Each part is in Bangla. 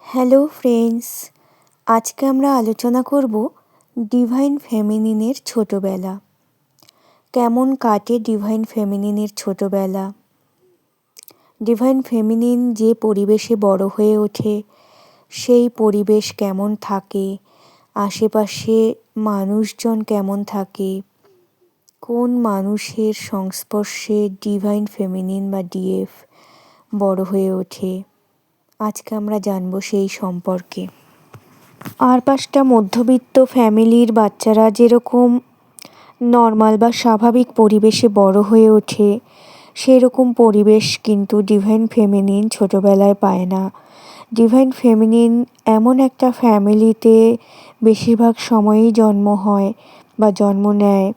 হ্যালো ফ্রেন্ডস, আজকে আমরা আলোচনা করব ডিভাইন ফেমিনিনের ছোটবেলা। কেমন কাটে ডিভাইন ফেমিনিনের ছোটবেলা? ডিভাইন ফেমিনিন যে পরিবেশে বড় হয়ে ওঠে সেই পরিবেশ কেমন থাকে, আশেপাশে মানুষজন কেমন থাকে, কোন মানুষের সংস্পর্শে ডিভাইন ফেমিনিন বা ডিএফ বড় হয়ে ওঠে, আজকে আমরা জানবো সেই সম্পর্কে। আর পাঁচটা মধ্যবিত্ত ফ্যামিলির বাচ্চারা যেরকম নর্মাল বা স্বাভাবিক পরিবেশে বড় হয়ে ওঠে, সেরকম পরিবেশ কিন্তু ডিভাইন ফেমিনিন ছোটোবেলায় পায় না। ডিভাইন ফেমিনিন এমন একটা ফ্যামিলিতে বেশিরভাগ সময়ই জন্ম হয় বা জন্ম নেয়,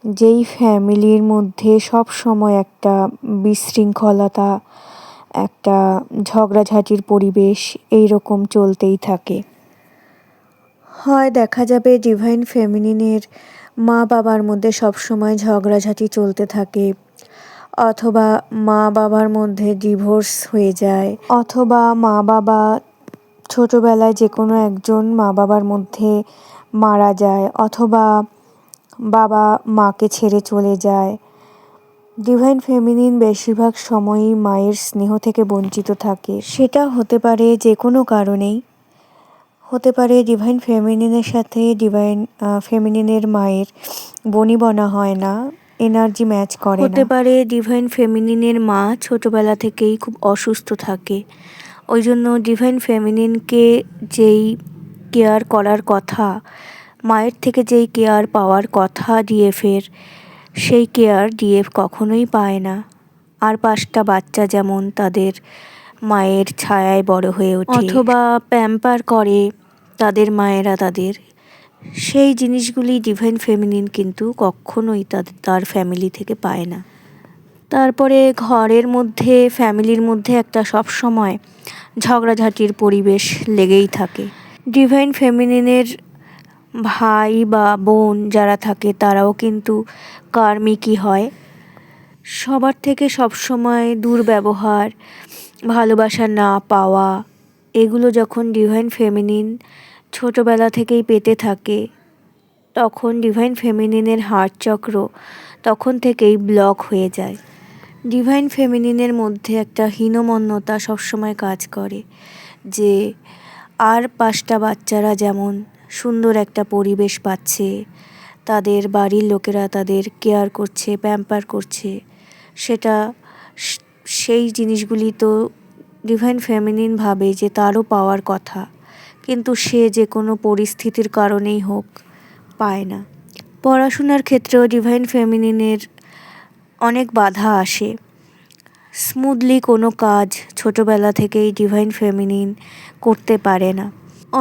যেই ফ্যামিলির মধ্যে সব সময় একটা বিশৃঙ্খলতা, একটা ঝগড়াঝাটির পরিবেশ এইরকম চলতেই থাকে। হয় দেখা যাবে ডিভাইন ফেমিনিনের মা বাবার মধ্যে সবসময় ঝগড়াঝাটি চলতে থাকে, অথবা মা বাবার মধ্যে ডিভোর্স হয়ে যায়, অথবা মা বাবা ছোটোবেলায় যে কোনো একজন মা বাবার মধ্যে মারা যায়, অথবা বাবা মাকে ছেড়ে চলে যায়। ডিভাইন ফেমিনিন বেশিরভাগ সময়ই মায়ের স্নেহ থেকে বঞ্চিত থাকে। সেটা হতে পারে যে কোনো কারণেই, হতে পারে ডিভাইন ফেমিনিনের সাথে ডিভাইন ফেমিনিনের মায়ের বনিবনা হয় না, এনার্জি ম্যাচ করে না। হতে পারে ডিভাইন ফেমিনিনের মা ছোটোবেলা থেকেই খুব অসুস্থ থাকে, ওই জন্য ডিভাইন ফেমিনিনকে যেই কেয়ার করার কথা, মায়ের থেকে যেই কেয়ার পাওয়ার কথা ডিএফের, সেই কেয়ার ডিএফ কখনোই পায় না। আর পাঁচটা বাচ্চা যেমন তাদের মায়ের ছায়ায় বড় হয়ে ওঠে, অথবা প্যাম্পার করে তাদের মায়েরা তাদের, সেই জিনিসগুলি ডিভাইন ফেমিনিন কিন্তু কখনোই তার ফ্যামিলি থেকে পায় না। তারপরে ঘরের মধ্যে, ফ্যামিলির মধ্যে একটা সবসময় ঝগড়াঝাটির পরিবেশ লেগেই থাকে। ডিভাইন ফেমিনিনের ভাই বা বোন যারা থাকে তারাও কিন্তু কার্মিকই হয়। সবার থেকে সবসময় দুর্ব্যবহার, ভালোবাসা না পাওয়া, এগুলো যখন ডিভাইন ফেমিনিন ছোটোবেলা থেকেই পেতে থাকে, তখন ডিভাইন ফেমিনিনের হার্ট চক্র তখন থেকেই ব্লক হয়ে যায়। ডিভাইন ফেমিনিনের মধ্যে একটা হীনমন্যতা সবসময় কাজ করে, যে আর পাঁচটা বাচ্চারা যেমন সুন্দর একটা পরিবেশ পাচ্ছে, তাদের বাড়ির লোকেরা তাদের কেয়ার করছে, প্যাম্পার করছে, সেটা সেই জিনিসগুলি তো ডিভাইন ফেমিনিন ভাবে যে তারও পাওয়ার কথা, কিন্তু সে যে কোনো পরিস্থিতির কারণেই হোক পায় না। পড়াশোনার ক্ষেত্রেও ডিভাইন ফেমিনিনের অনেক বাধা আসে। স্মুথলি কোনো কাজ ছোটোবেলা থেকেই ডিভাইন ফেমিনিন করতে পারে না।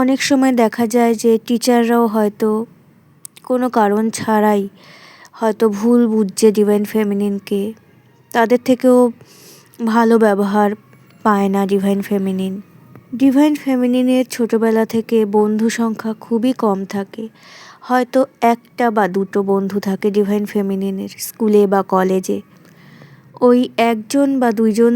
অনেক সময় দেখা যায় যে টিচাররাও হয়তো কোনো কারণ ছাড়াই হয়তো ভুল বুঝছে ডিভাইন ফেমিনিনকে, তাদের থেকেও ভালো ব্যবহার পায় না ডিভাইন ফেমিনিন। ডিভাইন ফেমিনিনের ছোটোবেলা থেকে বন্ধু সংখ্যা খুবই কম থাকে, হয়তো একটা বা দুটো বন্ধু থাকে ডিভাইন ফেমিনিনের স্কুলে বা কলেজে। ওই একজন বা দুইজন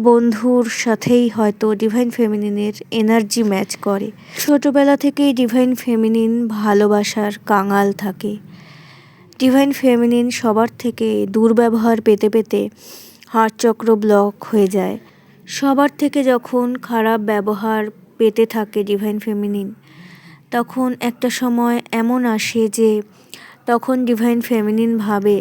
বন্ধুর সাথেই হয়তো ডিভাইন ফেমিনিনের এনার্জি ম্যাচ করে। ছোটোবেলা থেকেই ডিভাইন ফেমিনিন ভালোবাসার কাঙাল থাকে। ডিভাইন ফেমিনিন সবার থেকে দুর্ব্যবহার পেতে পেতে হার্টচক্র ব্লক হয়ে যায়। সবার থেকে যখন খারাপ ব্যবহার পেতে থাকে ডিভাইন ফেমিনিন, তখন একটা সময় এমন আসে যে তখন ডিভাইন ফেমিনিন ভাবে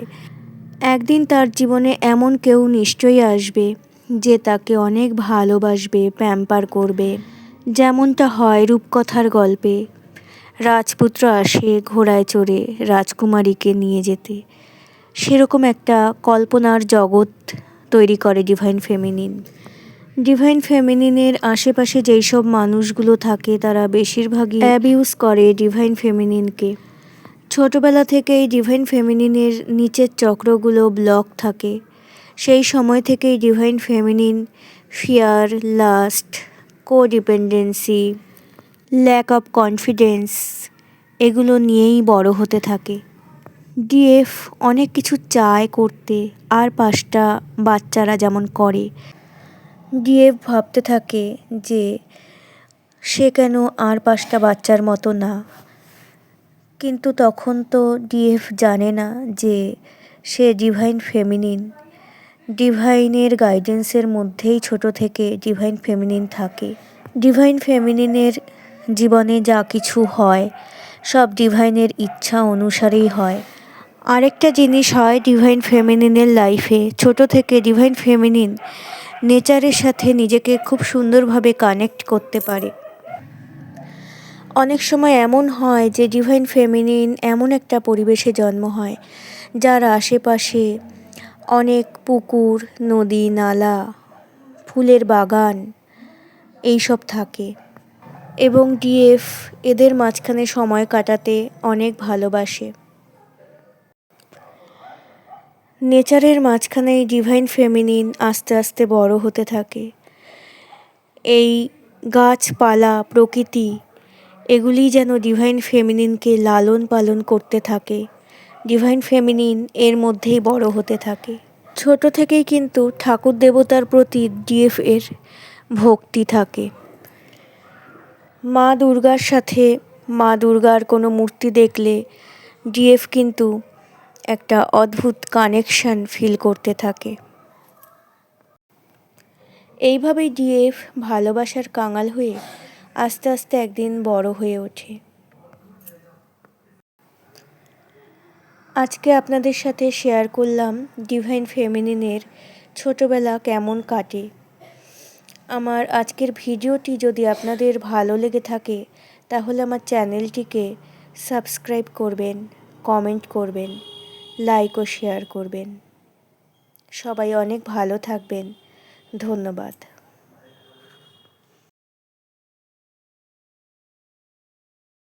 একদিন তার জীবনে এমন কেউ নিশ্চয়ই আসবে যে তাকে অনেক ভালোবাসবে, প্যাম্পার করবে। যেমনটা হয় রূপকথার গল্পে, রাজপুত্র আসে ঘোড়ায় চড়ে রাজকুমারীকে নিয়ে যেতে, সেরকম একটা কল্পনার জগৎ তৈরি করে ডিভাইন ফেমিনিন। ডিভাইন ফেমিনিনের আশেপাশে যেই সব মানুষগুলো থাকে তারা বেশিরভাগই অ্যাবিউজ করে ডিভাইন ফেমিনিনকে। ছোটোবেলা থেকেই ডিভাইন ফেমিনিনের নিচের চক্রগুলো ব্লক থাকে, সেই সময় থেকেই divine feminine fear, lust, codependency, lack of confidence এগুলো নিয়েই বড় হতে থাকে। ডিএফ অনেক কিছু চায় করতে, আর পাঁচটা বাচ্চারা যেমন করে। ডিএফ ভাবতে থাকে যে সে কেন আর 5টা বাচ্চার মতো না? কিন্তু তখন তো ডিএফ জানে না যে সে ডিভাইন ফেমিনিন। ডিভাইনের গাইডেন্সের মধ্যেই ছোট থেকে ডিভাইন ফেমিনিন থাকে। ডিভাইন ফেমিনিনের জীবনে যা কিছু হয় সব ডিভাইনের ইচ্ছা অনুসারেই হয়। আরেকটা জিনিস হয় ডিভাইন ফেমিনিনের লাইফে, ছোট থেকে ডিভাইন ফেমিনিন নেচারের সাথে নিজেকে খুব সুন্দরভাবে কানেক্ট করতে পারে। অনেক সময় এমন হয় যে ডিভাইন ফেমিনিন এমন একটা পরিবেশে জন্ম হয় যার আশেপাশে অনেক পুকুর, নদী, নালা, ফুলের বাগান এইসব থাকে এবং ডিএফ এদের মাঝখানে সময় কাটাতে অনেক ভালোবাসে। নেচারের মাঝখানে এই ডিভাইন ফেমিনিন আস্তে আস্তে বড় হতে থাকে। এই গাছপালা, প্রকৃতি এগুলি যেন ডিভাইন ফেমিনিনকে লালন পালন করতে থাকে। ডিভাইন ফেমিনিন এর মধ্যেই বড় হতে থাকে। ছোট থেকেই কিন্তু ঠাকুর দেবতার প্রতি ডিএফ এর ভক্তি থাকে। মা দুর্গার সাথে মা দুর্গার কোনো মূর্তি দেখলে ডিএফ কিন্তু একটা অদ্ভুত কানেকশন ফিল করতে থাকে। এইভাবেই ডিএফ ভালোবাসার কাঙাল হয়ে আস্তে আস্তে একদিন বড় হয়ে ওঠে। আজকে আপনাদের সাথে শেয়ার করলাম ডিভাইন ফেমিনিনের ছোটোবেলা কেমন কাটে। আমার আজকের ভিডিওটি যদি আপনাদের ভালো লেগে থাকে তাহলে আমার চ্যানেলটিকে সাবস্ক্রাইব করবেন, কমেন্ট করবেন, লাইক ও শেয়ার করবেন। সবাই অনেক ভালো থাকবেন। ধন্যবাদ।